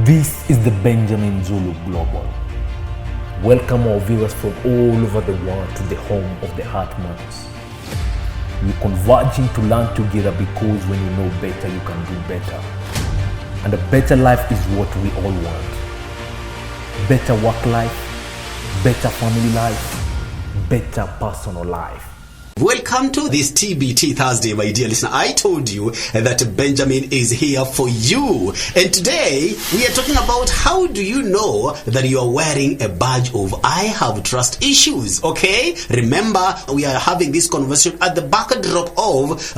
This is the Benjamin Zulu Global. Welcome our viewers from all over the world to the home of the Heartmans. We're converging to learn together because when you know better, you can do better. And a better life is what we all want. Better work life, better family life, better personal life. Welcome to this TBT Thursday, my dear listener. I told you that Benjamin is here for you. And today, we are talking about how do you know that you are wearing a badge of I have trust issues, okay? Remember, we are having this conversation at the backdrop of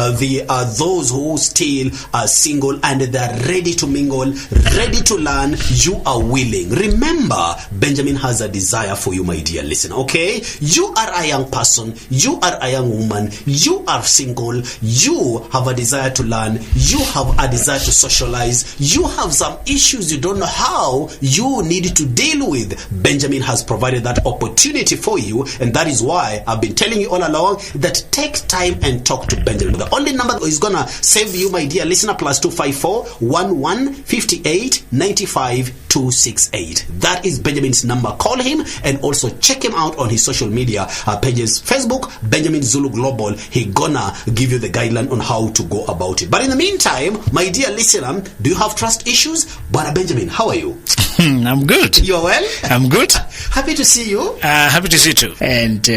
those who still are single and they're ready to mingle, ready to learn, you are willing. Remember, Benjamin has a desire for you, my dear listener, okay? You are a young person, you are a young woman, you are single, you have a desire to learn, you have a desire to socialize, you have some issues you don't know how you need to deal with. Benjamin has provided that opportunity for you, and that is why I've been telling you all along that take time and talk to Benjamin. The only number is gonna save you, my dear listener, +254 11 58 95 268. That is Benjamin's number. Call him and also check him out on his social media pages. Facebook, Benjamin Zulu Global. He gonna give you the guideline on how to go about it. But in the meantime, my dear listener, do you have trust issues? Brother Benjamin, how are you? I'm good. You're well? I'm good. Happy to see you. Happy to see you too. And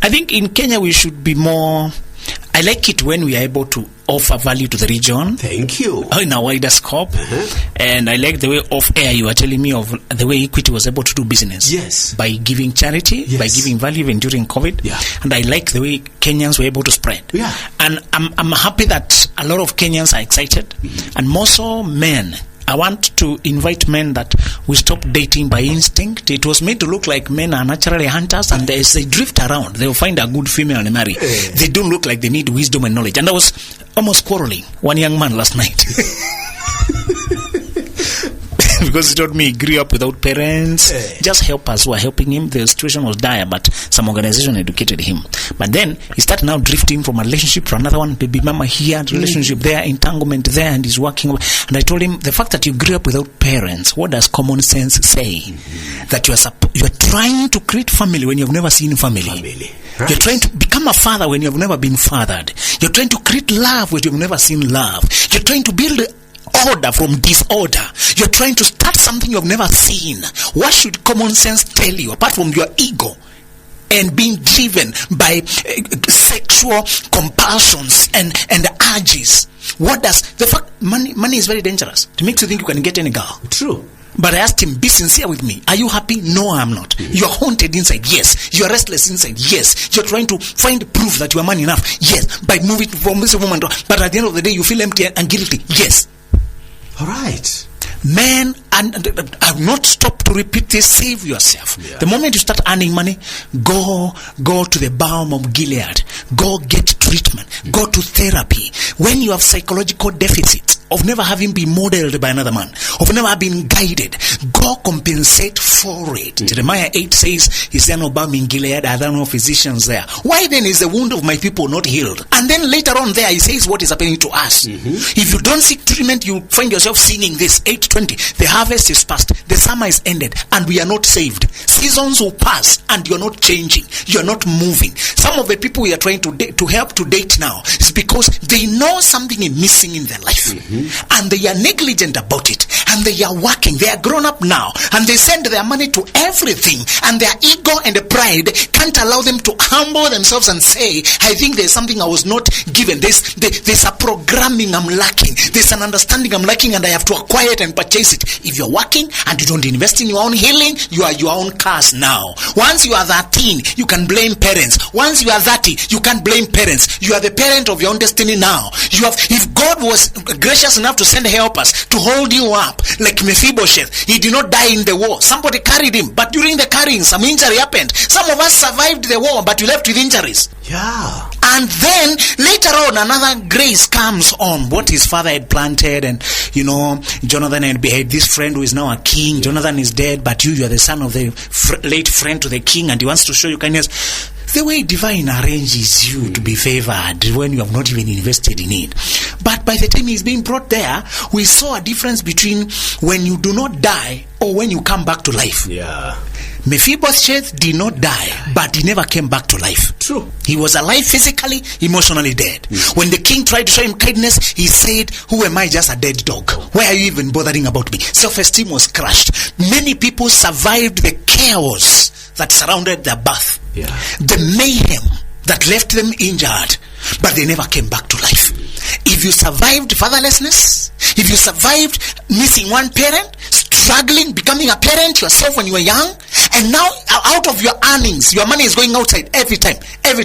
I think in Kenya we should be more... I like it when we are able to offer value to the region. Thank you. In a wider scope. And I like the way off air you were telling me of the way Equity was able to do business. Yes. By giving charity, by giving value even during COVID. Yeah. And I like the way Kenyans were able to spread. Yeah. And I'm happy that a lot of Kenyans are excited. And more so men. I want to invite men that we stop dating by instinct. It was made to look like men are naturally hunters, and as they drift around, they'll find a good female and marry. They don't look like they need wisdom and knowledge. And I was almost quarreling one young man last night. Because he told me he grew up without parents, just helpers who are helping him. The situation was dire, but some organization educated him. But then he started now drifting from a relationship to another one, baby mama here, relationship there, entanglement there, and he's working. And I told him, the fact that you grew up without parents, what does common sense say? That you are trying to create family when you've never seen family. Right. You're trying to become a father when you've never been fathered. You're trying to create love when you've never seen love. You're trying to build order from disorder. You're trying to start something you've never seen. What should common sense tell you apart from your ego and being driven by sexual compulsions and urges? What does the fact money is very dangerous. It makes you think you can get any girl. True. But I asked him, be sincere with me. Are you happy? No, I'm not. You're haunted inside. Yes. You're restless inside. Yes. You're trying to find proof that you are man enough. Yes. By moving from this woman. But at the end of the day, you feel empty and guilty. Yes. All right. Men, and I've not stopped to repeat this, save yourself. Yeah. The moment you start earning money, go to the balm of Gilead. Go get treatment. Go to therapy. When you have psychological deficits of never having been modeled by another man, of never being guided, go compensate for it. Jeremiah 8 says, is there no balm in Gilead? Are there no physicians there? Why then is the wound of my people not healed? And then later on there, he says what is happening to us. If you don't seek treatment, you find yourself singing this 8:20. The harvest is past, the summer is ended, and we are not saved. Seasons will pass, and you're not changing. You're not moving. Some of the people we are trying to help to date now is because they know something is missing in their life. And they are negligent about it, and they are working. They are grown up now, and they send their money to everything, and their ego and the pride can't allow them to humble themselves and say, I think there's something I was not given. There's a programming I'm lacking. There's an understanding I'm lacking, and I have to acquire it and purchase it. If you're working and you don't invest in your own healing, you are your own curse now. Once you are 13, you can blame parents. Once you are 30, you can't blame parents. You are the parent of your own destiny now. If God was gracious enough to send helpers to hold you up, like Mephibosheth, he did not die in the war. Somebody carried him, but during the carrying, some injury happened. Some of us survived the war, but you left with injuries. Yeah. And then later on, another grace comes on what his father had planted. And Jonathan had this friend who is now a king. Jonathan is dead, but you are the son of the late friend to the king, and he wants to show you kindness. the way divine arranges you to be favored when you have not even invested in it. But by the time he's being brought there, we saw a difference between when you do not die or when you come back to life. Yeah. Mephibosheth did not die, but he never came back to life. True. He was alive physically, emotionally dead. When the king tried to show him kindness, he said, who am I, just a dead dog? Why are you even bothering about me? Self-esteem was crushed. Many people survived the chaos that surrounded their birth. Yeah. The mayhem that left them injured, but they never came back to life. If you survived fatherlessness, if you survived missing one parent, struggling, becoming a parent yourself when you were young, and now out of your earnings, your money is going outside every time. And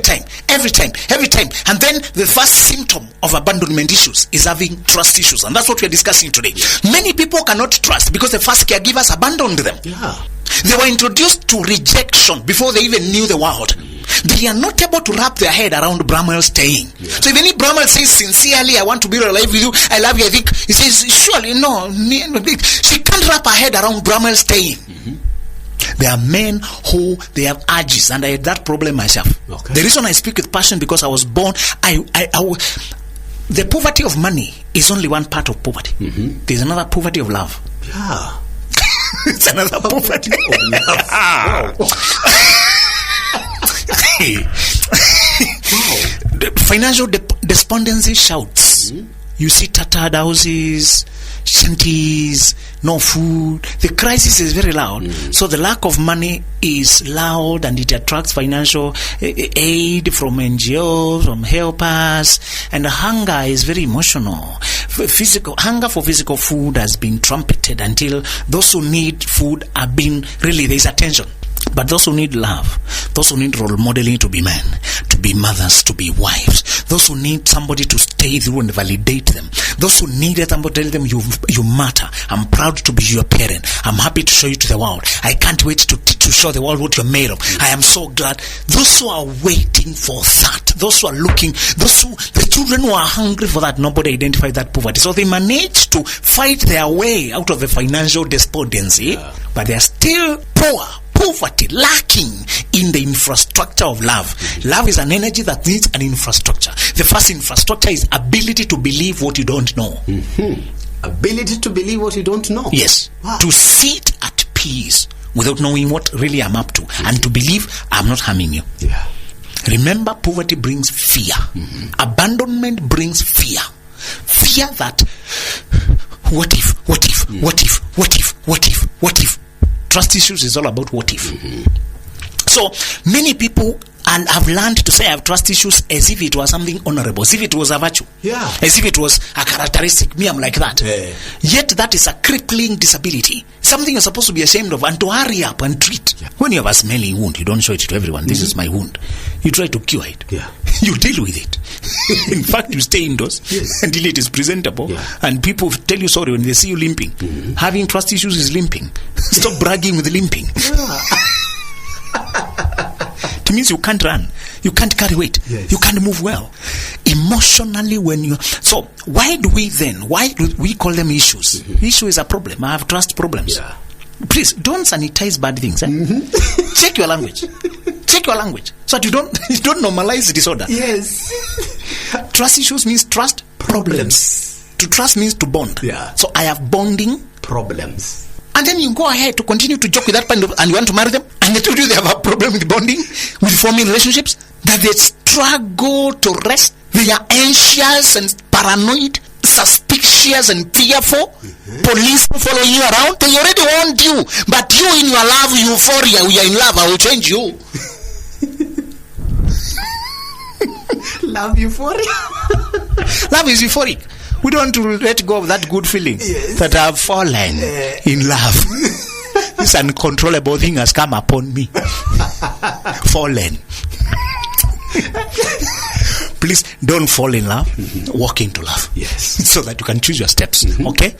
then the first symptom of abandonment issues is having trust issues. And that's what we're discussing today. Many people cannot trust because the first caregivers abandoned them. Yeah. They were introduced to rejection before they even knew the world. They are not able to wrap their head around Bramwell's staying. Yeah. So if any Bramwell says sincerely, I want to be alive with you, I love you, I think, he says, surely, no. She can't wrap her head around Bramwell's staying. There are men who, they have urges, and I had that problem myself. Okay. The reason I speak with passion, because I was born, the poverty of money is only one part of poverty. There's another poverty of love. Yeah. It's another poverty of love. Wow. The financial despondency shouts. You see tattered houses, shanties, no food. The crisis is very loud. So the lack of money is loud, and it attracts financial aid from NGOs, from helpers, and hunger is very emotional. Hunger for physical food has been trumpeted until those who need food are being, really, there's attention. But those who need love, those who need role modeling to be men, to be mothers, to be wives, those who need somebody to stay through and validate them, those who need somebody to tell them you matter. I'm proud to be your parent. I'm happy to show you to the world. I can't wait to show the world what you're made of. I am so glad. Those who are waiting for that, those who are looking, the children who are hungry for that, nobody identified that poverty. So they managed to fight their way out of the financial despondency, but they are still poor. Poverty, lacking in the infrastructure of love. Love is an energy that needs an infrastructure. The first infrastructure is ability to believe what you don't know. Ability to believe what you don't know. Yes. Wow. To sit at peace without knowing what really I'm up to, and to believe I'm not harming you. Yeah. Remember, poverty brings fear. Abandonment brings fear. Fear that what if? Trust issues is all about what if. So many people have learned to say I have trust issues as if it was something honorable, as if it was a virtue, as if it was a characteristic. Me, I'm like that. Yet that is a crippling disability, something you're supposed to be ashamed of and to hurry up and treat. When you have a smelly wound, you don't show it to everyone. This is my wound. You try to cure it. You deal with it. In fact, you stay indoors until it is presentable, and people tell you sorry when they see you limping. Having trust issues is limping. Stop bragging with limping. It means you can't run, you can't carry weight, you can't move well emotionally. So why do we call them issues? Issue is a problem. I have trust problems. Please don't sanitize bad things. Check your language so that you don't normalize disorder. Trust issues means trust problems. To trust means to bond. So I have bonding problems. And then you go ahead to continue to joke with that person, and you want to marry them, and they told you they have a problem with bonding, with forming relationships, that they struggle to rest. They are anxious and paranoid, suspicious and fearful. Police following you around. They already warned you, but you in your love euphoria, we are in love, I will change you. Love euphoria. Love is euphoric. We don't want to let go of that good feeling that I have fallen in love. This uncontrollable thing has come upon me. Fallen. Please don't fall in love. Walk into love. So that you can choose your steps. Okay?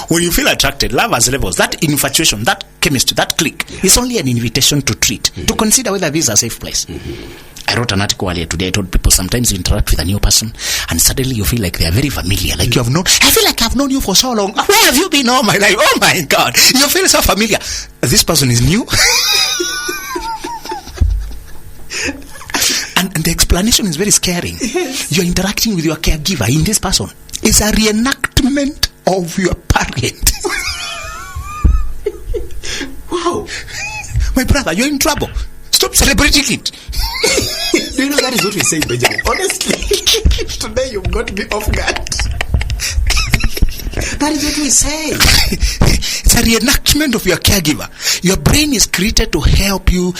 When you feel attracted, love has levels. That infatuation, that chemistry, that click is only an invitation to treat, to consider whether this is a safe place. I wrote an article earlier today. I told people sometimes you interact with a new person and suddenly you feel like they are very familiar. Like you have known, I feel like I've known you for so long. Where have you been all my life? Oh my God. You feel so familiar. This person is new. the explanation is very scary. Yes. You're interacting with your caregiver in this person. It's a reenactment of your parent. Wow. My brother, you're in trouble. Stop celebrating it. Do you know that is what we say, Benjamin? Honestly, today you've got me off guard. That is what we say. It's a reenactment of your caregiver. Your brain is created to help you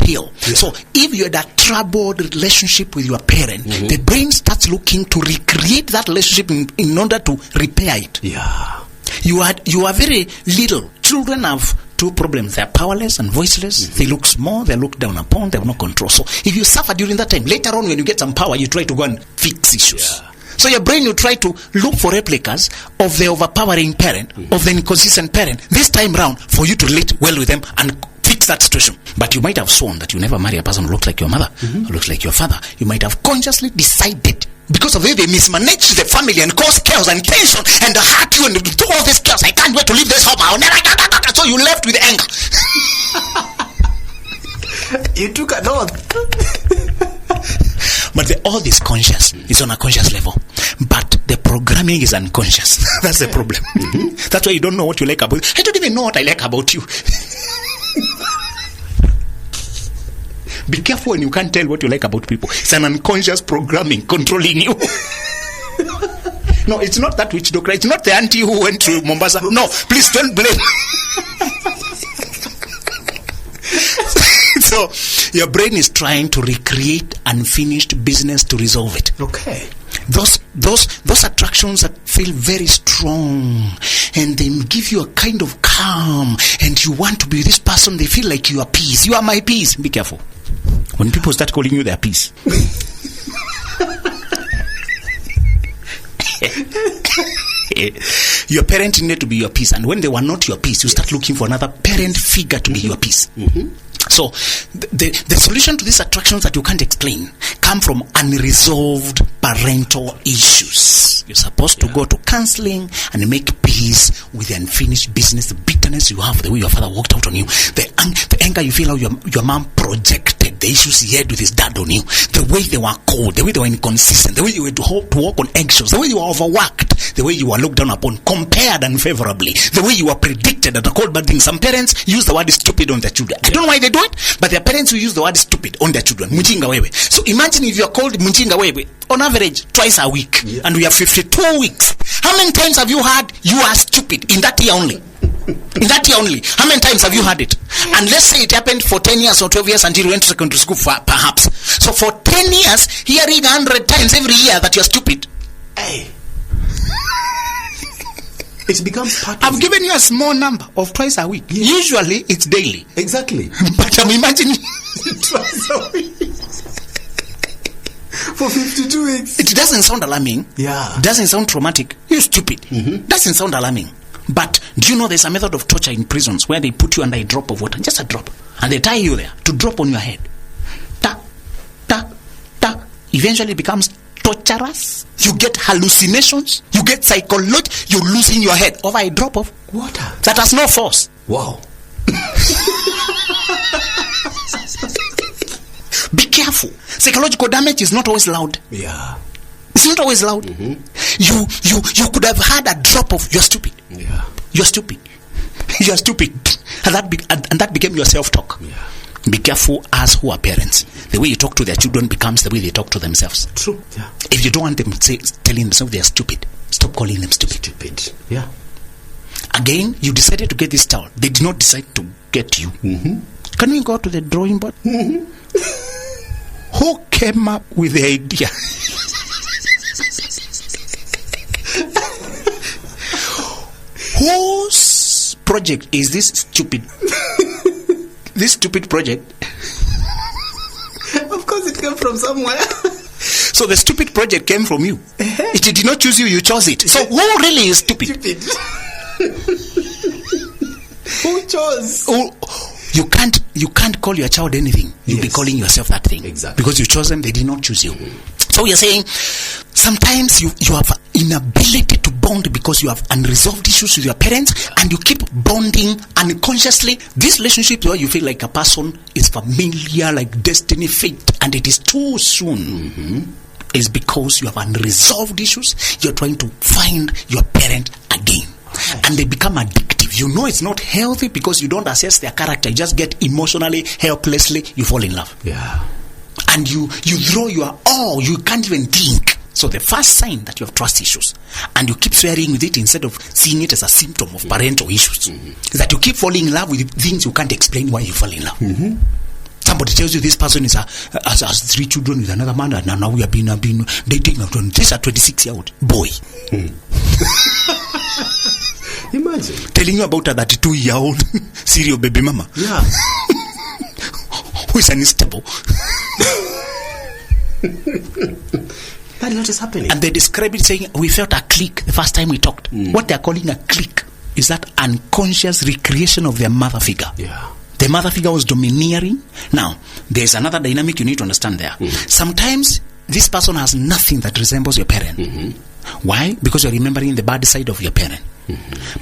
heal. Yeah. So if you had a troubled relationship with your parent, the brain starts looking to recreate that relationship in order to repair it. Yeah. You are very little. Children have two problems. They are powerless and voiceless. They look small. They look down upon. They have no control. So if you suffer during that time, later on when you get some power, you try to go and fix issues. Yeah. So your brain will try to look for replicas of the overpowering parent, of the inconsistent parent, this time round for you to relate well with them and fix that situation. But you might have sworn that you never marry a person who looks like your mother, who looks like your father. You might have consciously decided, because of the way they mismanage the family and cause chaos and tension and hurt you and do all this chaos. I can't wait to leave this home. I'll never. So you left with anger. You took an oath. But the oath is conscious. It's on a conscious level. But the programming is unconscious. That's the problem. That's why you don't know what you like about you. I don't even know what I like about you. Be careful when you can't tell what you like about people. It's an unconscious programming controlling you. No, it's not that witch doctor. It's not the auntie who went to Mombasa. No, please don't blame. So your brain is trying to recreate unfinished business to resolve it. Okay. Those attractions that feel very strong and they give you a kind of calm and you want to be with this person, they feel like you are peace. You are my peace. Be careful. When people start calling you their peace. Your parent needed to be your peace, and when they were not your peace, you start looking for another parent figure to be your peace. So the solution to these attractions that you can't explain come from unresolved parental issues. You're supposed to go to counseling and make peace with the unfinished business, the bitterness you have, the way your father walked out on you, the anger you feel how your mom projected the issues he had with his dad on you, the way they were cold, the way they were inconsistent, the way you had to walk on eggshells, the way you were overworked, the way you were looked down upon, compared unfavorably, the way you were predicted and called bad things. Some parents use the word stupid on their children. I don't know why they do it, but their parents will use the word stupid on their children. Mujinga wewe. So imagine if you're called Mujinga wewe on average twice a week, and we have 52 weeks. How many times have you heard you are stupid in that year only? In that year only. How many times have you heard it? And let's say it happened for 10 years or 12 years until you went to secondary school, perhaps. So for 10 years, hearing 100 times every year that you're stupid. Hey. It becomes part of I've given you a small number of twice a week. Yes. Usually it's daily. Exactly. But I'm imagining twice a week. For 52 weeks. It doesn't sound alarming. Yeah. Doesn't sound traumatic. You're stupid. Doesn't sound alarming. But do you know there's a method of torture in prisons where they put you under a drop of water, just a drop, and they tie you there to drop on your head. Ta, ta, ta. Eventually it becomes torturous. You get hallucinations. You get psychology. You're losing your head over a drop of water that has no force. Wow. Be careful. Psychological damage is not always loud. Yeah. It's not always loud. You could have had a drop of you're stupid. Yeah. You're stupid. You're stupid. And that became your self-talk. Yeah. Be careful as who are parents. The way you talk to their children becomes the way they talk to themselves. True. Yeah. If you don't want them telling themselves they are stupid, stop calling them stupid. Stupid. Yeah. Again, you decided to get this child. They did not decide to get you. Can we go to the drawing board? Who came up with the idea? Whose project is this stupid? This stupid project? Of course it came from somewhere. So the stupid project came from you. It did not choose you, you chose it. So who really is stupid? Who chose? You can't call your child anything. You'll be calling yourself that thing. Exactly. Because you chose them, they did not choose you. So we are saying sometimes you have inability to bond because you have unresolved issues with your parents, and you keep bonding unconsciously. This relationship where you feel like a person is familiar, like destiny, fate, and it is too soon, is because you have unresolved issues. You're trying to find your parent again. And they become addictive. You know it's not healthy because you don't assess their character. You just get emotionally, helplessly, you fall in love. Yeah. And you throw your all, you can't even think. So the first sign that you have trust issues, and you keep swearing with it instead of seeing it as a symptom of parental issues, is that you keep falling in love with things you can't explain why you fall in love. Somebody tells you this person is has 3 children with another man, and now we have been dating. This is a 26-year-old boy. Imagine telling you about a 32-year-old serial baby mama. Yeah. Who is unstable. That is what is happening. And they describe it saying, we felt a click the first time we talked. What they are calling a click is that unconscious recreation of their mother figure. Yeah. The mother figure was domineering. Now, there's another dynamic you need to understand there. Sometimes this person has nothing that resembles your parent. Why? Because you're remembering the bad side of your parent.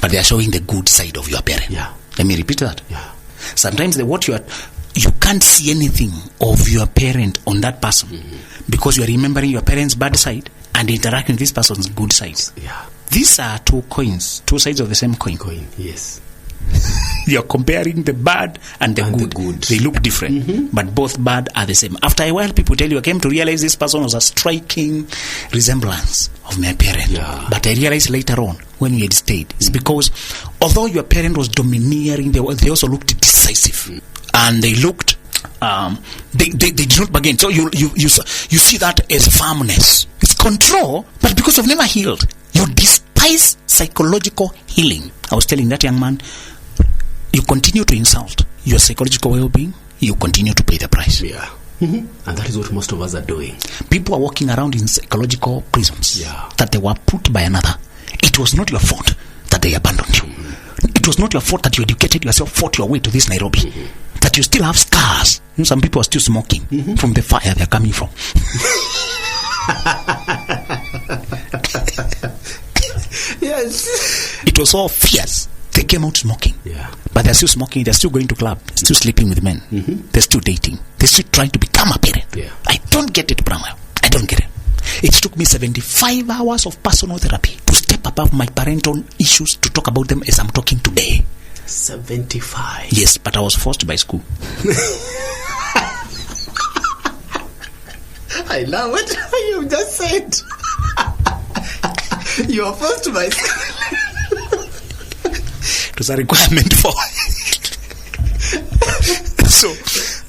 But they are showing the good side of your parent. Yeah. Let me repeat that. Yeah. Sometimes you can't see anything of your parent on that person because you are remembering your parent's bad side and interacting with this person's good sides. Yeah. These are two coins, two sides of the same coin. Yes. You're comparing the bad and the good. They look different, but both bad are the same. After a while, people tell you, I came to realize this person was a striking resemblance of my parent. Yeah. But I realized later on, when we had stayed, it's because although your parent was domineering, they also looked decisive. And they looked, they did not bargain. So you see that as firmness. It's control, but because you've never healed, you despise psychological healing. I was telling that young man, you continue to insult your psychological well-being, you continue to pay the price. Yeah. And that is what most of us are doing. People are walking around in psychological prisons that they were put by another. It was not your fault that they abandoned you. It was not your fault that you educated yourself, fought your way to this Nairobi. That you still have scars. Some people are still smoking from the fire they're coming from. Yes. It was all fierce. They came out smoking. Yeah. But they're still smoking, they're still going to club, they're still sleeping with men, they're still dating, they're still trying to become a parent. Yeah. I don't get it, Bramwell. I don't get it. It took me 75 hours of personal therapy to step above my parental issues to talk about them as I'm talking today. 75. Yes, but I was forced by school. I love what you just said. You are forced by school. It was a requirement for So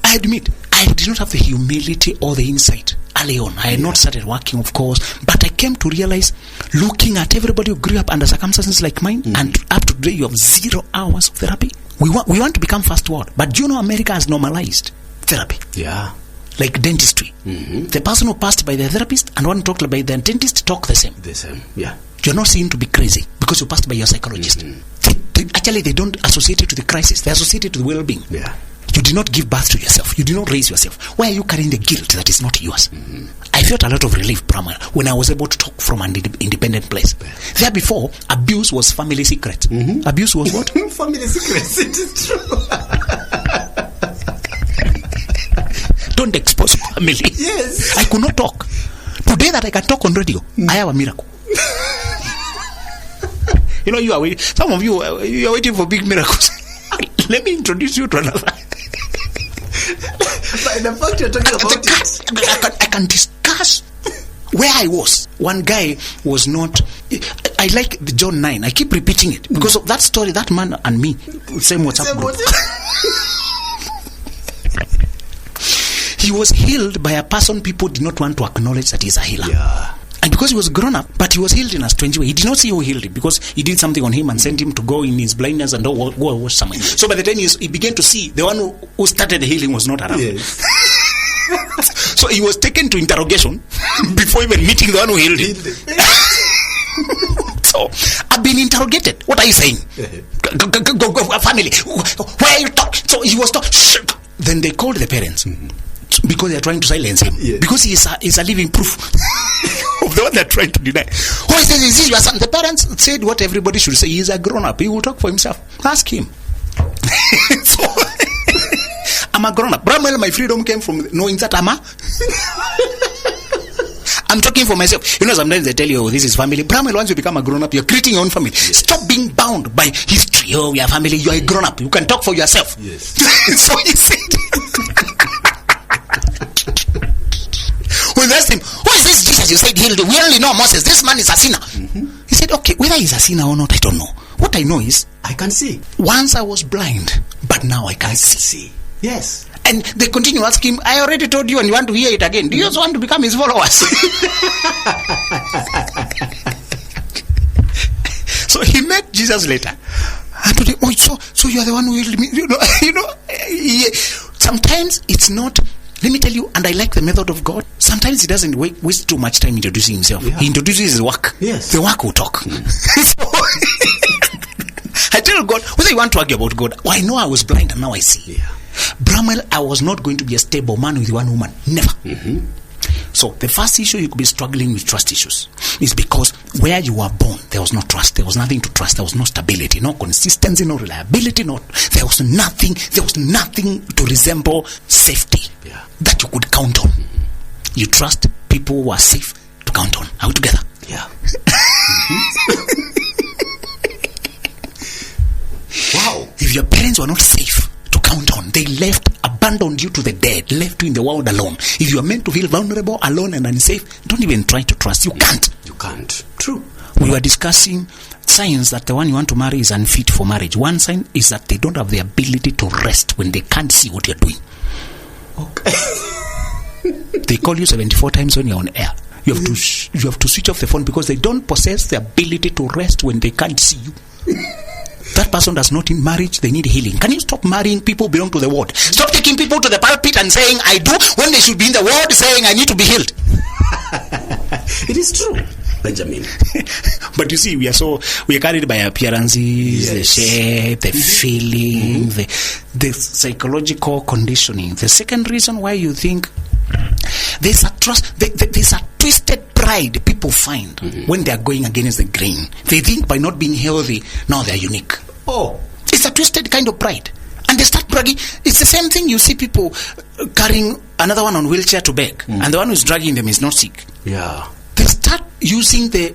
I admit I did not have the humility or the insight early on. I had not started working, of course, but I came to realize, looking at everybody who grew up under circumstances like mine, and up to today you have 0 hours of therapy. We want to become first world, but do you know America has normalized therapy? Yeah. Like dentistry. The person who passed by the therapist and one talked by the dentist talk the same. The same. Yeah. You're not seen to be crazy because you passed by your psychologist. Actually, they don't associate it to the crisis. They associate it to the well-being. Yeah. You did not give birth to yourself. You did not raise yourself. Why are you carrying the guilt that is not yours? I felt a lot of relief, Brahma, when I was able to talk from an independent place. There before, abuse was family secret. Abuse was what? Family secrets. It is true. Don't expose family. Yes. I could not talk. Today that I can talk on radio, I have a miracle. You know, you are waiting. Some of you are waiting for big miracles. Let me introduce you to another. But the fact you're talking about it, I can discuss where I was. One guy was not. I like the John 9. I keep repeating it because of that story. That man and me, same WhatsApp group. He was healed by a person people did not want to acknowledge that he's a healer. Yeah. And because he was grown up, but he was healed in a strange way. He did not see who healed him because he did something on him and sent him to go in his blindness and go wash somewhere. So by the time he began to see, the one who started the healing was not around. Yes. So he was taken to interrogation before even meeting the one who healed him. So I've been interrogated. What are you saying? Go, family. Why are you talking? So he was talking. Then they called the parents. because they are trying to silence him. Yes. Because he is a living proof of the one they are trying to deny. Oh, he says, is this your son? The parents said what everybody should say. He is a grown-up. He will talk for himself. Ask him. So, I'm a grown-up. Bramwell, my freedom came from knowing that I'm talking for myself. You know, sometimes they tell you, oh, this is family. Bramwell, once you become a grown-up, you're creating your own family. Yes. Stop being bound by history. Oh, we are family. You are a grown-up. You can talk for yourself. Yes. So he said, when they asked him, who is this Jesus you said healed? We only know Moses. This man is a sinner. Mm-hmm. He said, okay, whether he's a sinner or not, I don't know. What I know is, I can see. Once I was blind, but now I can see. Yes. And they continue asking him, I already told you and you want to hear it again. Do you also want to become his followers? So he met Jesus later. And told him, oh, so you are the one who healed me. Sometimes it's not. Let me tell you, and I like the method of God. Sometimes he doesn't waste too much time introducing himself. Yeah. He introduces his work. Yes. The work will talk. So, I tell God, whether you want to argue about God, I know I was blind and now I see. Yeah. Bramwell, I was not going to be a stable man with one woman. Never. Mm-hmm. So the first issue you could be struggling with trust issues is because where you were born, there was no trust. There was nothing to trust. There was no stability, no consistency, no reliability. There was nothing to resemble safety that you could count on. Mm-hmm. You trust people who are safe to count on. Are we together? Yeah. Wow. If your parents were not safe to count on, they abandoned you to the dead, left you in the world alone. If you are meant to feel vulnerable, alone and unsafe, don't even try to trust. You can't. You can't. True. We were discussing signs that the one you want to marry is unfit for marriage. One sign is that they don't have the ability to rest when they can't see what you're doing. Okay. They call you 74 times when you're on air. You have to switch off the phone because they don't possess the ability to rest when they can't see you. That person does not need marriage, they need healing. Can you stop marrying people who belong to the ward? Stop taking people to the pulpit and saying, I do, when they should be in the ward saying, I need to be healed. It is true, Benjamin. But you see, we are carried by appearances, the shape, the feeling, the psychological conditioning. The second reason why you think there's a twisted pride people find when they are going against the grain. They think by not being healthy, now they are unique. Oh, it's a twisted kind of pride. And they start bragging. It's the same thing you see people carrying another one on wheelchair to beg. And the one who's dragging them is not sick. Yeah. They start using the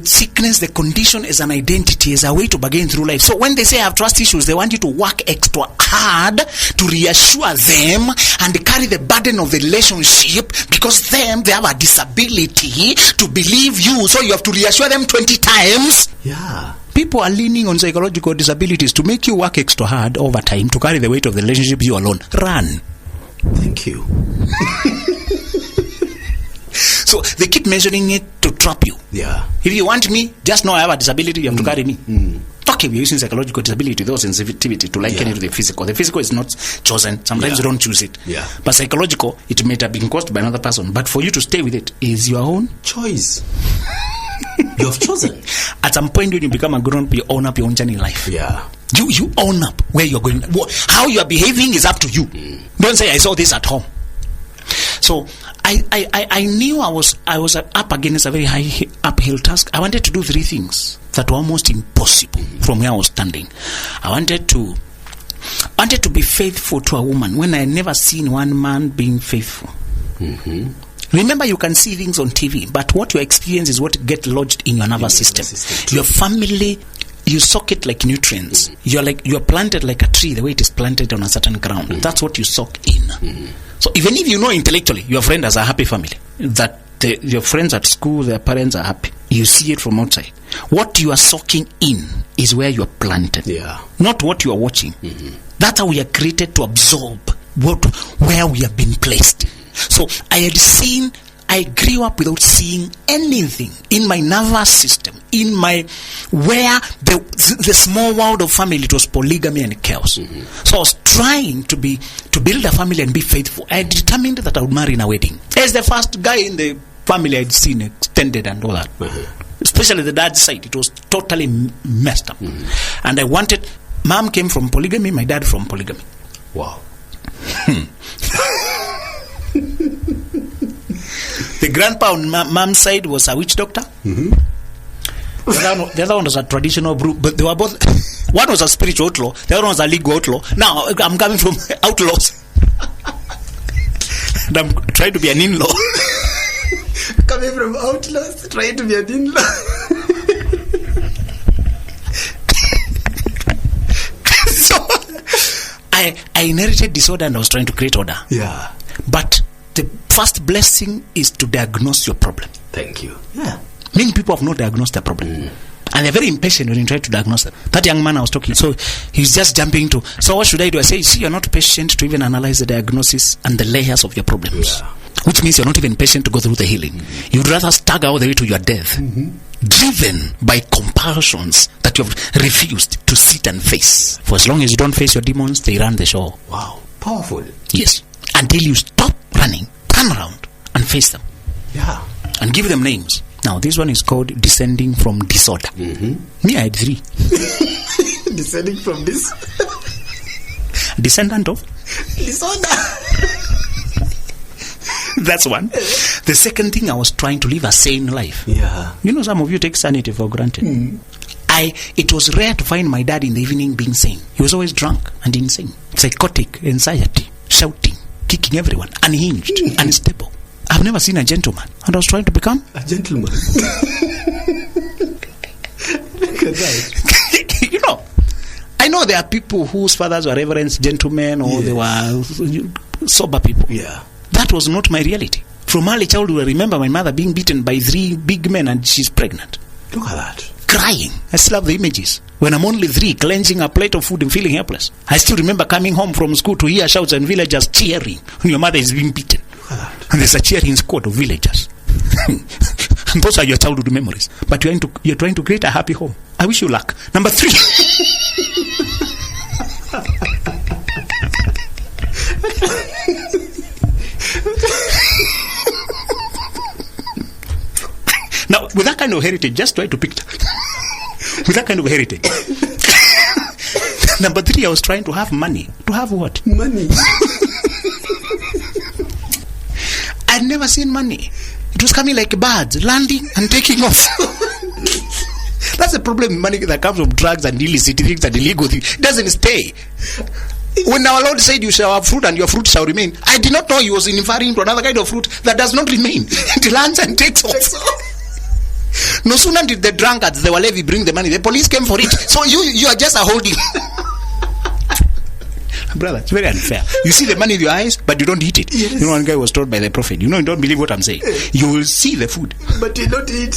sickness, the condition as an identity, as a way to bargain through life. So when they say I have trust issues, they want you to work extra hard to reassure them and carry the burden of the relationship because they have a disability to believe you. So you have to reassure them 20 times. Yeah. People are leaning on psychological disabilities to make you work extra hard over time to carry the weight of the relationship you alone. Run. Thank you. So they keep measuring it to trap you. Yeah. If you want me, just know I have a disability, you have to carry me. Okay, we're using psychological disability, though sensitivity, to liken it to the physical. The physical is not chosen. Sometimes you don't choose it. Yeah. But psychological, it may have been caused by another person. But for you to stay with it is your own choice. You have chosen. At some point when you become a grown up, you own up your own journey in life. Yeah. You own up where you're going. How you are behaving is up to you. Don't say I saw this at home. So I knew I was up against a very high uphill task. I wanted to do three things that were almost impossible from where I was standing. I wanted to be faithful to a woman when I had never seen one man being faithful. Remember, you can see things on TV, but what you experience is what gets lodged in your nervous system. Your family, you soak it like nutrients. You're planted like a tree the way it is planted on a certain ground. That's what you soak in. So even if you know intellectually your friend has a happy family, that your friends at school, their parents are happy, you see it from outside. What you are soaking in is where you are planted, not what you are watching. That's how we are created to absorb where we have been placed. So I grew up without seeing anything in my nervous system, where the small world of family, it was polygamy and chaos. So I was trying to build a family and be faithful. I determined that I would marry in a wedding. As the first guy in the family I'd seen extended and all that. Especially the dad's side, it was totally messed up. And I wanted, mom came from polygamy, my dad from polygamy. Wow. The grandpa on mom's side was a witch doctor. Mm-hmm. The other one was a traditional brew, but they were both. One was a spiritual outlaw, the other one was a legal outlaw. Now I'm coming from outlaws, and I'm trying to be an in-law. Coming from outlaws, trying to be an in-law. So I inherited disorder and I was trying to create order. Yeah. But the first blessing is to diagnose your problem. Thank you. Yeah. Many people have not diagnosed their problem. And they're very impatient when you try to diagnose them. That young man I was talking, so he's just jumping to, so what should I do? I say, see, you're not patient to even analyze the diagnosis and the layers of your problems. Yeah. Which means you're not even patient to go through the healing. Mm-hmm. You'd rather stagger all the way to your death. Mm-hmm. Driven by compulsions that you've refused to sit and face. For as long as you don't face your demons, they run the show. Wow. Powerful. Yes. Until you stop running, turn around and face them. Yeah. And give them names. Now, this one is called descending from disorder. Mm-hmm. Me, I had 3. Descending from this. Descendant of disorder. That's one. The second thing, I was trying to live a sane life. Yeah. You know, some of you take sanity for granted. It was rare to find my dad in the evening being sane. He was always drunk and insane. Psychotic, anxiety, shouting, kicking everyone, unhinged, unstable. I've never seen a gentleman, and I was trying to become a gentleman. Look at that. You know, I know there are people whose fathers were reverends, gentlemen, or they were sober people. Yeah. That was not my reality. From early childhood, I remember my mother being beaten by 3 big men, and she's pregnant. Look at that. Crying. I still have the images. When I'm only 3, cleansing a plate of food and feeling helpless. I still remember coming home from school to hear shouts and villagers cheering when your mother is being beaten. And there's a cheering squad of villagers. And those are your childhood memories. But you're trying to create a happy home. I wish you luck. Number 3. Now, with that kind of heritage, just try to picture. With that kind of heritage. Number 3, I was trying to have money. To have what? Money. I'd never seen money. It was coming like birds, landing and taking off. That's the problem with money that comes from drugs and illicit things and illegal things. It doesn't stay. When our Lord said you shall have fruit and your fruit shall remain, I did not know he was referring to another kind of fruit that does not remain. It lands and takes off. No sooner did the drunkards, the Walevi, bring the money, the police came for it. So you are just a holding. Brother, it's very unfair. You see the money in your eyes, but you don't eat it. Yes. You know, one guy was told by the prophet, you know, you don't believe what I'm saying. You will see the food, but you don't eat.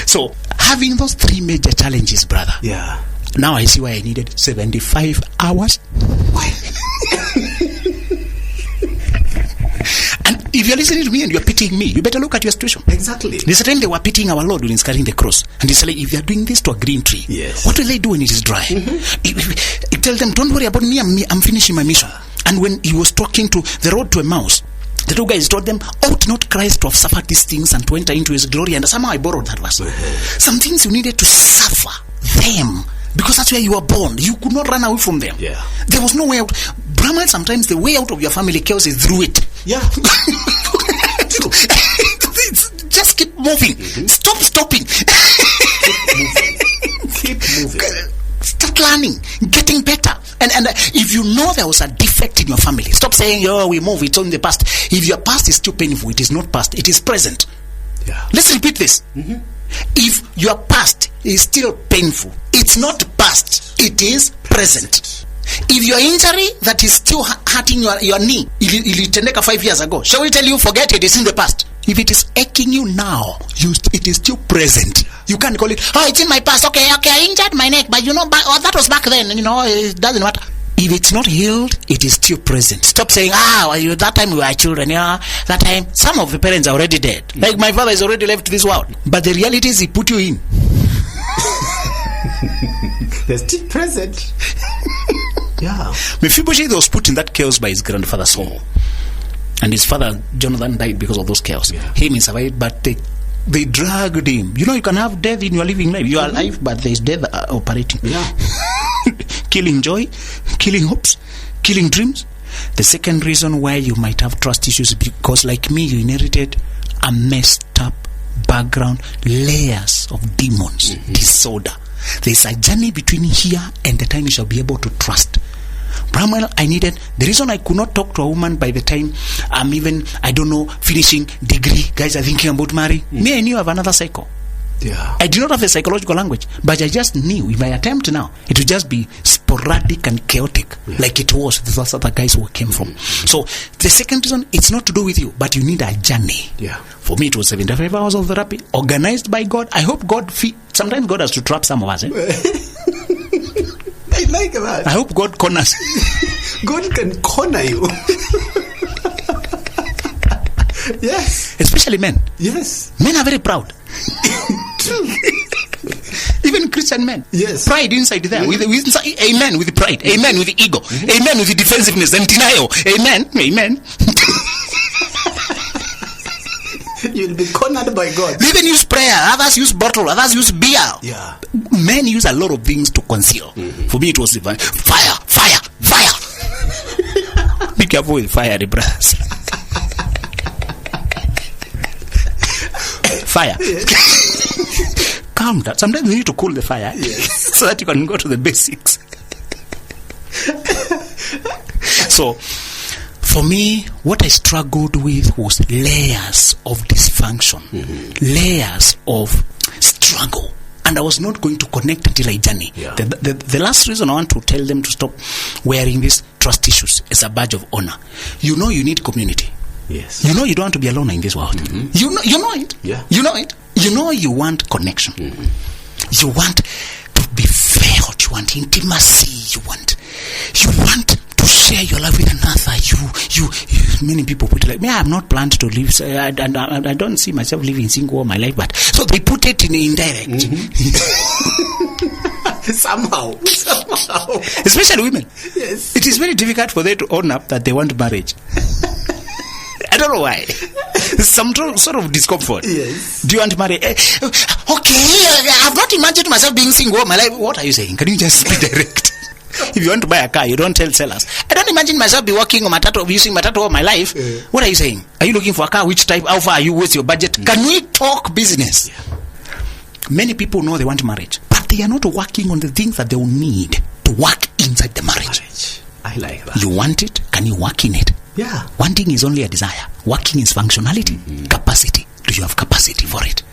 So, having those 3 major challenges, brother. Yeah. Now I see why I needed 75 hours. Why? And if you're listening to me and you're pitying me, you better look at your situation. Exactly. This time they were pitying our Lord when he's carrying the cross. And he said, like, if you're doing this to a green tree, yes, what will they do when it is dry? He tell them, don't worry about me, I'm finishing my mission. And when he was talking to the road to Emmaus, the 2 guys told them, ought not Christ to have suffered these things and to enter into his glory? And somehow I borrowed that verse. Some things you needed to suffer them, because that's where you were born. You could not run away from them. Yeah. There was no way out. Brahman, sometimes the way out of your family chaos is through it. Yeah. Just keep moving. Stop stopping. Keep moving. Start learning, getting better. And if you know there was a defect in your family, stop saying, oh, we move, it's in the past. If your past is still painful, it is not past, it is present. Yeah. Let's repeat this. If your past is still painful, it's not past, it is present. If your injury that is still hurting your knee, ilitendeka 5 years ago, shall we tell you, forget it, it's in the past. If it is aching you now, it is still present. You can't call it, oh, it's in my past. Okay, I injured my neck, but you know, that was back then. You know, it doesn't matter. If it's not healed, it is still present. Stop saying, that time we were children. Yeah, that time some of the parents are already dead. Like my father is already left this world. But the reality is, he put you in. They're still present. Yeah. Mephibosheth was put in that chaos by his grandfather Saul. And his father Jonathan died because of those chaos. Yeah. Him he survived, but they dragged him. You know, you can have death in your living life. You are alive, but there is death operating. Yeah. Killing joy, killing hopes, killing dreams, The second reason why you might have trust issues is because, like me, you inherited a messed up background, layers of demons, disorder. There's a journey between here and the time you shall be able to trust. Bramwell, the reason I could not talk to a woman by the time I'm even, finishing degree, guys are thinking about marrying. Me, I knew I have another cycle. Yeah. I do not have a psychological language, but I just knew if I attempt now, it would just be sporadic and chaotic, like it was with those other guys who came from. So the second reason, it's not to do with you, but you need a journey. Yeah. For me, it was 75 hours of therapy, organized by God. I hope God sometimes God has to trap some of us. I like that. I hope God corners. God can corner you. Yes. Especially men. Yes. Men are very proud. True. Even Christian men. Yes. Pride inside there. Amen with pride. Amen with ego. Amen with defensiveness and denial. Amen. Amen. You'll be cornered by God. Even use prayer. Others use bottle. Others use beer. Yeah. Men use a lot of things to conceal. For me, it was fire. Be careful with fire, brothers. Fire. Yes. Calm down. Sometimes you need to cool the fire, so that you can go to the basics. So, for me, what I struggled with was layers of dysfunction, layers of struggle, and I was not going to connect until I journey. Yeah. The last reason I want to tell them to stop wearing these trust issues as a badge of honor. You need community. Yes. You don't want to be alone in this world. You know it. Yeah. You know it. You want connection. You want to be felt. You want intimacy. You want to share your life with another. You many people put it like, I have not planned to live. I don't see myself living single all my life, but so they put it in indirect. Somehow. Especially women. Yes. It is very difficult for them to own up that they want marriage. I don't know why. Some sort of discomfort. Yes. Do you want to marry? Okay, I've not imagined myself being single all my life. What are you saying? Can you just be direct? If you want to buy a car, you don't tell sellers. I don't imagine myself be working on using matatu all my life. What are you saying? Are you looking for a car? Which type? How far are you? What's your budget? Can we talk business? Yeah. Many people know they want marriage, but they are not working on the things that they will need to work inside the marriage. I like that. You want it? Can you work in it? Yeah. Wanting is only a desire. Working is functionality. Capacity. Do you have capacity for it?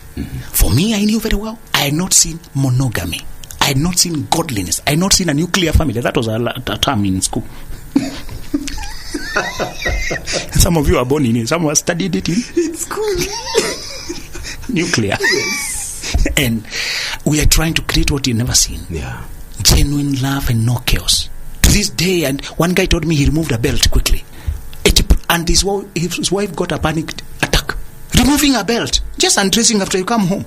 For me, I knew very well. I had not seen monogamy. I had not seen godliness. I had not seen a nuclear family. That was a term in school. Some of you are born in it. Some have studied it in school. Nuclear. Yes. And we are trying to create what you've never seen. Yeah. Genuine love and no chaos. To this day, and one guy told me he removed a belt quickly. And his wife got a panic attack. Removing a belt, just undressing after you come home.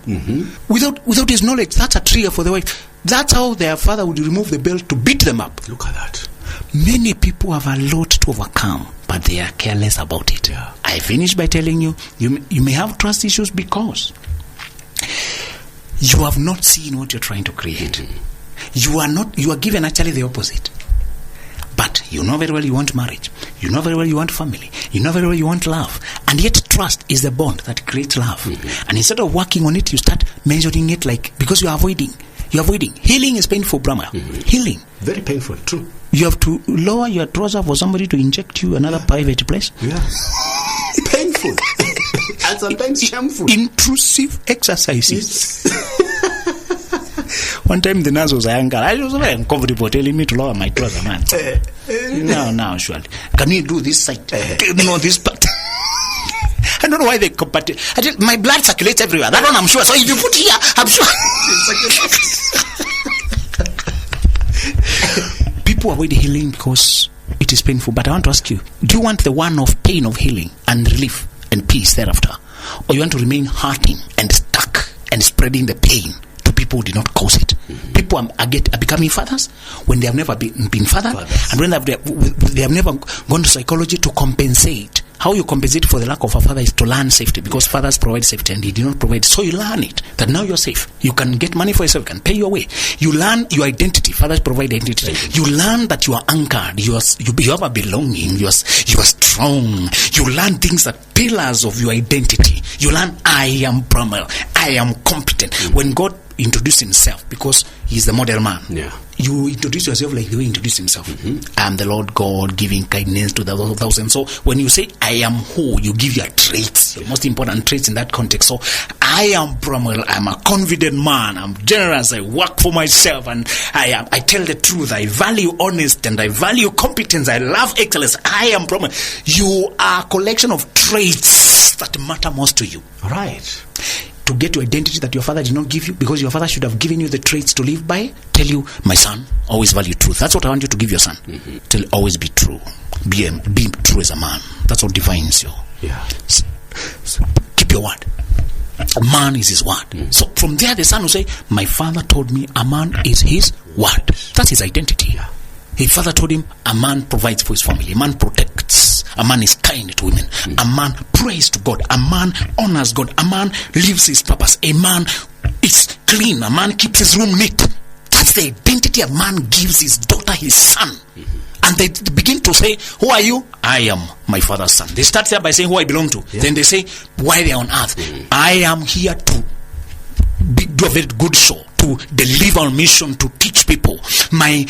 Without his knowledge, that's a trigger for the wife. That's how their father would remove the belt to beat them up. Look at that. Many people have a lot to overcome, but they are careless about it. Yeah. I finish by telling you may have trust issues because you have not seen what you're trying to create. You are given actually the opposite. But you know very well you want marriage. You know very well you want family. You know very well you want love. And yet trust is the bond that creates love. And instead of working on it, you start measuring it because you're avoiding. Healing is painful, Brahma. Healing. Very painful, true. You have to lower your trouser for somebody to inject you another private place. Yeah. Painful. And sometimes shameful. Intrusive exercises. One time the nurse was a young girl. I was very uncomfortable telling me to lower my trouser, man. No, surely. Can you do this side? No, this part. I don't know why they compare. My blood circulates everywhere. That one I'm sure. So if you put here, I'm sure. People avoid healing because it is painful. But I want to ask you, do you want the one of pain of healing and relief and peace thereafter? Or you want to remain hurting and stuck and spreading the pain to people who did not cause it? People are becoming fathers when they have never been fathered, and when they have never gone to psychology to compensate how you compensate for the lack of a father is to learn safety, because fathers provide safety and he did not provide. So you learn it, that now you're safe. You can get money for yourself, you can pay your way. You learn your identity. Fathers provide identity. You learn that you are anchored. You have a belonging. You are strong. You learn things that pillars of your identity. You learn, I am primal. I am competent. When God introduced himself, because he's the model man, you introduce yourself like the way he introduced himself. I am the Lord God, giving kindness to the thousands. So when you say I am who, you give your traits, your most important traits in that context. So I am primal, I'm a confident man, I'm generous, I work for myself, and I tell the truth, I value honesty, and I value competence, I love excellence. I am primal. You are a collection of traits that matter most to you. All right. To get your identity that your father did not give you, because your father should have given you the traits to live by. Tell you, my son, always value truth. That's what I want you to give your son. Tell, always be true. Be true as a man. That's what defines you. So keep your word. A man is his word. So from there, the son will say, my father told me a man is his word. That's his identity. His father told him, a man provides for his family, a man protects, a man is kind to women, a man prays to God, a man honors God, a man lives his purpose, a man is clean, a man keeps his room neat. That's the identity a man gives his daughter, his son. And they begin to say, who are you? I am my father's son. They start there by saying who I belong to. Then they say why they are on earth. I am here to do a very good show, to deliver on mission, to teach people. My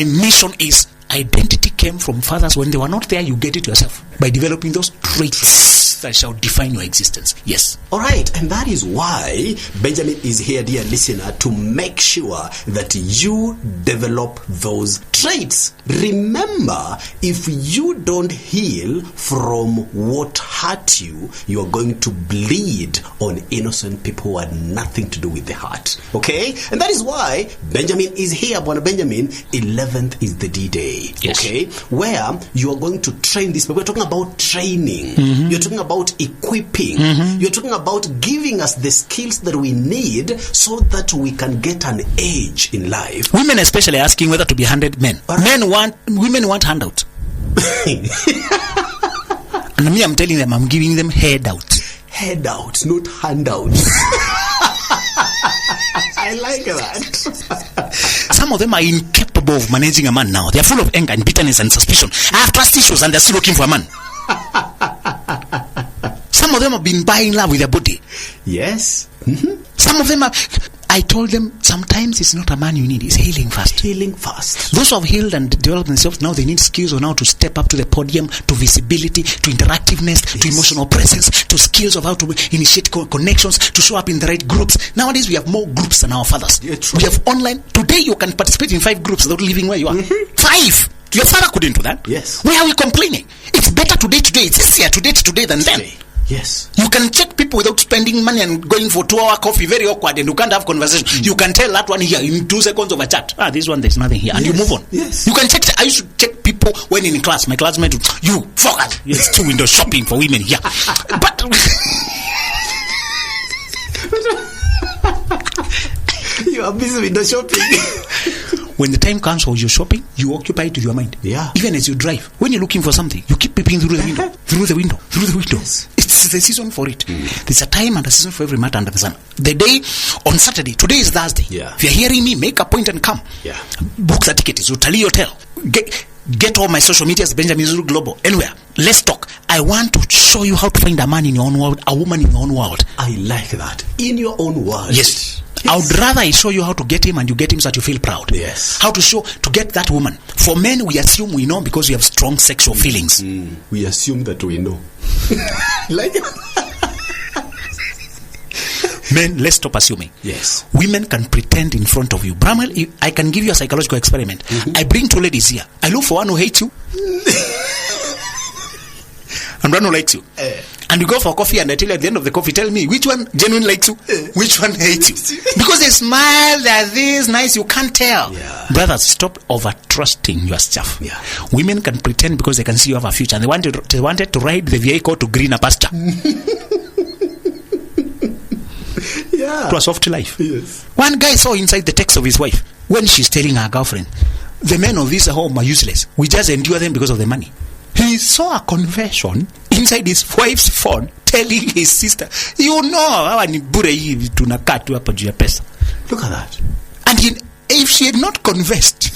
mission is, identity came from fathers. When they were not there, you get it yourself by developing those traits that shall define your existence. Yes. All right, and that is why Benjamin is here, dear listener, to make sure that you develop those traits. Remember, if you don't heal from what hurt you, you are going to bleed on innocent people who had nothing to do with the heart. Okay? And that is why Benjamin is here, Bwana Benjamin. 11th is the D-Day. Yes. Okay? Where you are going to train this. But we're talking about training. You're talking about equipping. You're talking about giving us the skills that we need so that we can get an edge in life. Women especially asking whether to be handed men. Women want handout. And me, I'm telling them, I'm giving them head out. Head out, not handout. I like that. Some of them are incapable of managing a man now. They're full of anger and bitterness and suspicion. I have trust issues and they're still looking for a man. Some of them have been buying love with their body. Yes. Some of them are... I told them, sometimes it's not a man you need, it's healing first. Healing first. Those who have healed and developed themselves, now they need skills on how to step up to the podium, to visibility, to interactiveness, to emotional presence, to skills of how to initiate connections, to show up in the right groups. Nowadays, we have more groups than our fathers. Yeah, true. We have online. Today, you can participate in 5 groups without living where you are. 5! Your father couldn't do that. Yes. Why are we complaining? It's better today. It's easier today than then. Yes. You can check people without spending money and going for 2-hour coffee, very awkward, and you can't have conversation. You can tell that one here in 2 seconds of a chat. This one, there's nothing here. And you move on. Yes. You can check. I used to check people when in class. My classmate would, you focus. It's 2 window shopping for women here. But you are busy window shopping. when the time comes for your shopping, you occupy it with your mind. Yeah. Even as you drive, when you're looking for something, you keep peeping through the window, through the window. Yes. It's the season for it. There's a time and a season for every matter under the sun. The day on Saturday, today is Thursday. Yeah. If you're hearing me, make a point and come. Yeah. Book the ticket. It's Utalii Hotel. Get all my social medias, Benjamin Zulu Global. Anywhere. Let's talk. I want to show you how to find a man in your own world, a woman in your own world. I like that. In your own world. Yes. I would rather I show you how to get him and you get him so that you feel proud. Yes. How to get that woman. For men, we assume we know because we have strong sexual feelings. We assume that we know. Like Men, let's stop assuming. Yes. Women can pretend in front of you. Bramwell, I can give you a psychological experiment. I bring 2 ladies here. I look for one who hates you. And one who likes you. And you go for coffee and I tell you at the end of the coffee, tell me which one genuinely likes you, which one hates you. Because they smile, they're this nice, you can't tell. Yeah. Brothers, stop over-trusting your stuff. Yeah. Women can pretend because they can see you have a future and they wanted to ride the vehicle to greener pasture. Yeah. To a soft life. Yes. One guy saw inside the text of his wife when she's telling her girlfriend, the men of this home are useless. We just endure them because of the money. He we saw a confession inside his wife's phone telling his sister, you know, hawa ni bure hivi tunakaa tu hapa juu ya pesa. Look at that. And if she had not confessed,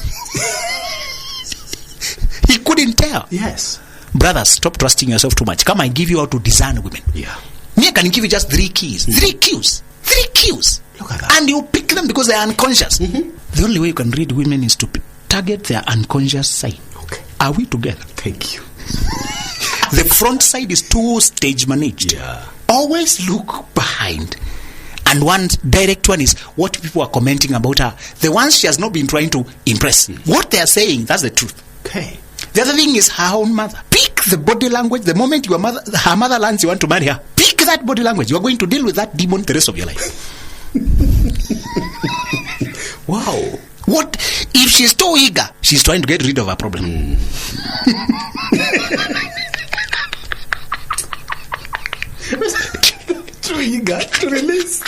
he couldn't tell. Yes. Brothers, stop trusting yourself too much. Come, I give you how to discern women. Yeah. Me, I can give you just 3 keys. 3 cues. 3 cues. Look at that. And you pick them because they are unconscious. The only way you can read women is to target their unconscious side. Okay. Are we together? Thank you. The front side is too stage managed. Yeah. Always look behind. And one direct one is what people are commenting about her. The ones she has not been trying to impress. What they are saying, that's the truth. Okay. The other thing is her own mother. Pick the body language. The moment her mother learns you want to marry her, pick that body language. You are going to deal with that demon the rest of your life. Wow. What if she's too eager? She's trying to get rid of her problem. Too eager to release.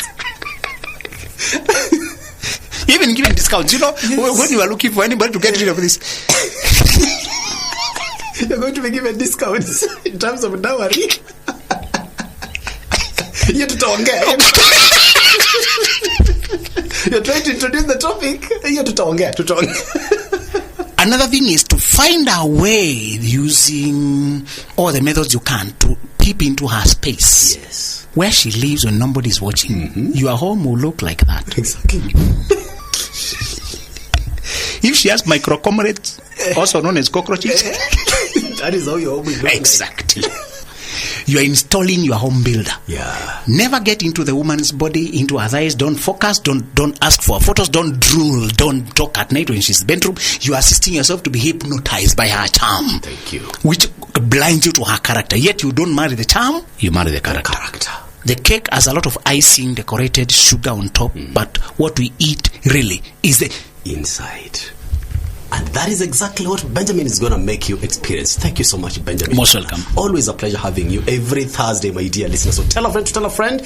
Even giving discounts, you know, when you are looking for anybody to get rid of this, you're going to be given discounts in terms of dowry. You're trying to introduce the topic. You're another thing is to find a way using all the methods you can to peep into her space. Yes. Where she lives when nobody's watching. Your home will look like that. Exactly. If she has micro-comrades, also known as cockroaches. That is how your home will look. Exactly. You are installing your home builder. Yeah. Never get into the woman's body, into her eyes. Don't focus. Don't ask for photos. Don't drool. Don't talk at night when she's in the bedroom. You are assisting yourself to be hypnotized by her charm. Thank you. Which blinds you to her character. Yet you don't marry the charm. You marry the character. The cake has a lot of icing, decorated sugar on top. But what we eat really is the inside. And that is exactly what Benjamin is going to make you experience. Thank you so much, Benjamin. Most welcome. Always a pleasure having you every Thursday, my dear listeners. So tell a friend to tell a friend.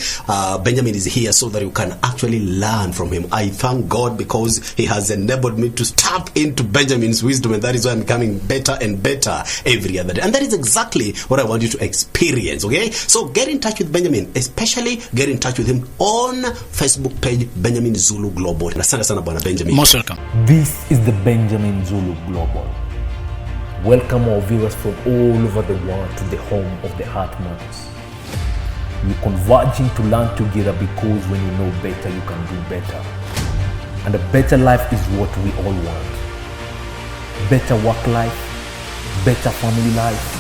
Benjamin is here so that you can actually learn from him. I thank God because he has enabled me to tap into Benjamin's wisdom, and that is why I'm becoming better and better every other day. And that is exactly what I want you to experience, okay? So get in touch with Benjamin, especially get in touch with him on Facebook page, Benjamin Zulu Global. Asante sana bwana Benjamin. Most welcome. This is the Benjamin Zulu Global. Welcome our viewers from all over the world to the home of the Heart Matters. We're converging to learn together because when you know better, you can do better. And a better life is what we all want. Better work life, better family life,